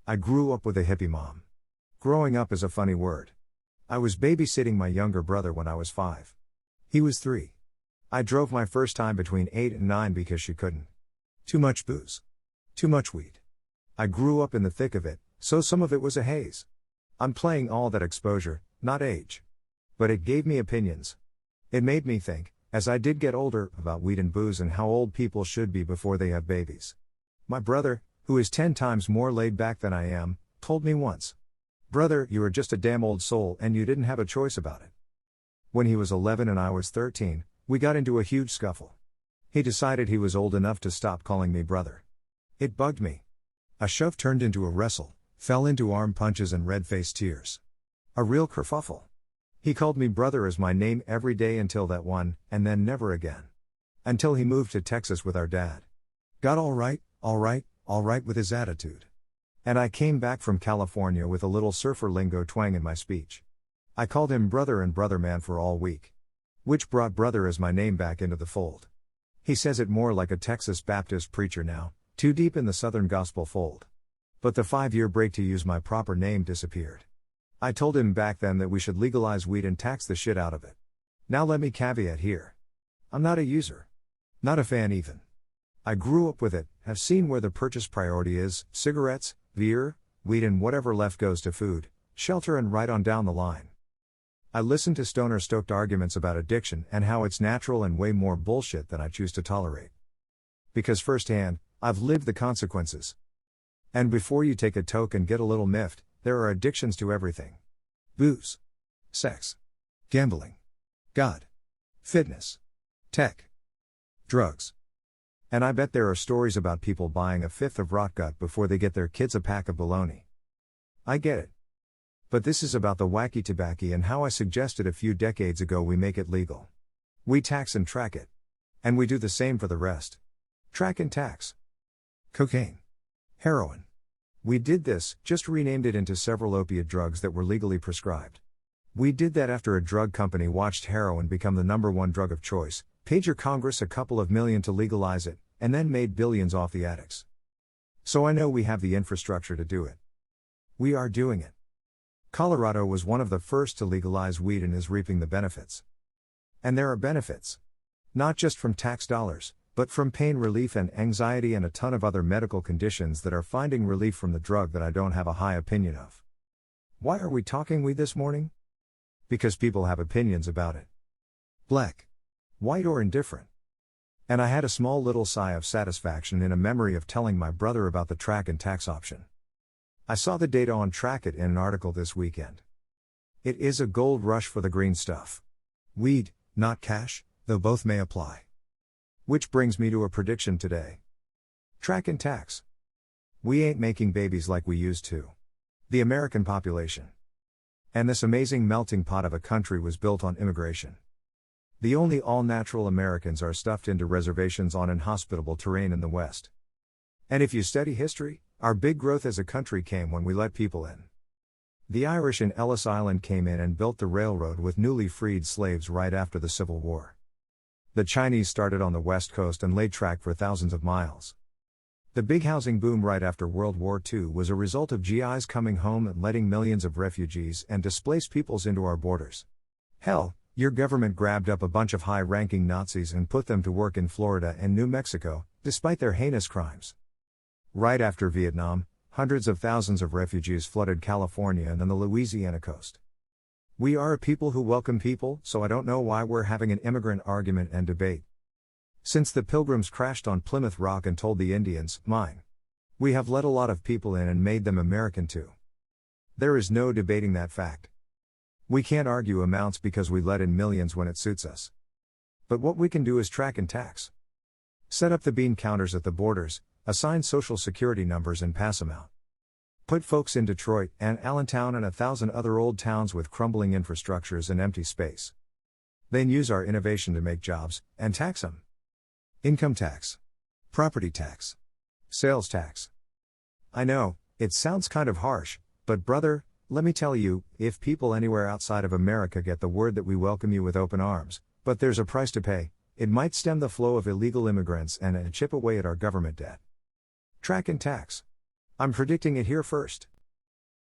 I grew up with a hippie mom. Growing up is a funny word. I was babysitting my younger brother when I was 5. He was 3. I drove my first time between 8 and 9 because she couldn't. Too much booze. Too much weed. I grew up in the thick of it, so some of it was a haze. I'm playing all that exposure, not age. But it gave me opinions. It made me think, as I did get older, about weed and booze and how old people should be before they have babies. My brother, who is 10 times more laid back than I am, told me once, "Brother, you are just a damn old soul and you didn't have a choice about it." When he was 11 and I was 13, we got into a huge scuffle. He decided he was old enough to stop calling me brother. It bugged me. A shove turned into a wrestle, fell into arm punches and red-faced tears. A real kerfuffle. He called me brother as my name every day until that one, and then never again. Until he moved to Texas with our dad. Got all right with his attitude. And I came back from California with a little surfer lingo twang in my speech. I called him brother and brother man for all week. Which brought brother as my name back into the fold. He says it more like a Texas Baptist preacher now, too deep in the Southern gospel fold. But the 5-year break to use my proper name disappeared. I told him back then that we should legalize weed and tax the shit out of it. Now let me caveat here. I'm not a user. Not a fan even. I grew up with it, have seen where the purchase priority is, cigarettes, beer, weed and whatever left goes to food, shelter and right on down the line. I listen to stoner-stoked arguments about addiction and how it's natural and way more bullshit than I choose to tolerate. Because firsthand, I've lived the consequences. And before you take a toke and get a little miffed, there are addictions to everything. Booze. Sex. Gambling. God. Fitness. Tech. Drugs. And I bet there are stories about people buying a fifth of rot gut before they get their kids a pack of bologna. I get it. But this is about the wacky tobacco and how I suggested a few decades ago we make it legal. We tax and track it. And we do the same for the rest. Track and tax. Cocaine. Heroin. We did this, just renamed it into several opiate drugs that were legally prescribed. We did that after a drug company watched heroin become the #1 drug of choice, paid your Congress a couple of million to legalize it, and then made billions off the addicts. So I know we have the infrastructure to do it. We are doing it. Colorado was one of the first to legalize weed and is reaping the benefits. And there are benefits. Not just from tax dollars, but from pain relief and anxiety and a ton of other medical conditions that are finding relief from the drug that I don't have a high opinion of. Why are we talking weed this morning? Because people have opinions about it. Black, white or indifferent. And I had a small little sigh of satisfaction in a memory of telling my brother about the track and tax option. I saw the data on Track It in an article this weekend. It is a gold rush for the green stuff. Weed, not cash, though both may apply. Which brings me to a prediction today. Track and tax. We ain't making babies like we used to. The American population. And this amazing melting pot of a country was built on immigration. The only all-natural Americans are stuffed into reservations on inhospitable terrain in the West. And if you study history, our big growth as a country came when we let people in. The Irish in Ellis Island came in and built the railroad with newly freed slaves right after the Civil War. The Chinese started on the West Coast and laid track for thousands of miles. The big housing boom right after World War II was a result of GIs coming home and letting millions of refugees and displaced peoples into our borders. Hell, your government grabbed up a bunch of high-ranking Nazis and put them to work in Florida and New Mexico, despite their heinous crimes. Right after Vietnam, hundreds of thousands of refugees flooded California and then the Louisiana coast. We are a people who welcome people, so I don't know why we're having an immigrant argument and debate. Since the Pilgrims crashed on Plymouth Rock and told the Indians, "Mine." We have let a lot of people in and made them American too. There is no debating that fact. We can't argue amounts because we let in millions when it suits us. But what we can do is track and tax. Set up the bean counters at the borders, assign social security numbers and pass them out. Put folks in Detroit and Allentown and 1,000 other old towns with crumbling infrastructures and empty space. Then use our innovation to make jobs, and tax them. Income tax. Property tax. Sales tax. I know, it sounds kind of harsh, but brother, let me tell you, if people anywhere outside of America get the word that we welcome you with open arms, but there's a price to pay, it might stem the flow of illegal immigrants and chip away at our government debt. Track and tax. I'm predicting it here first.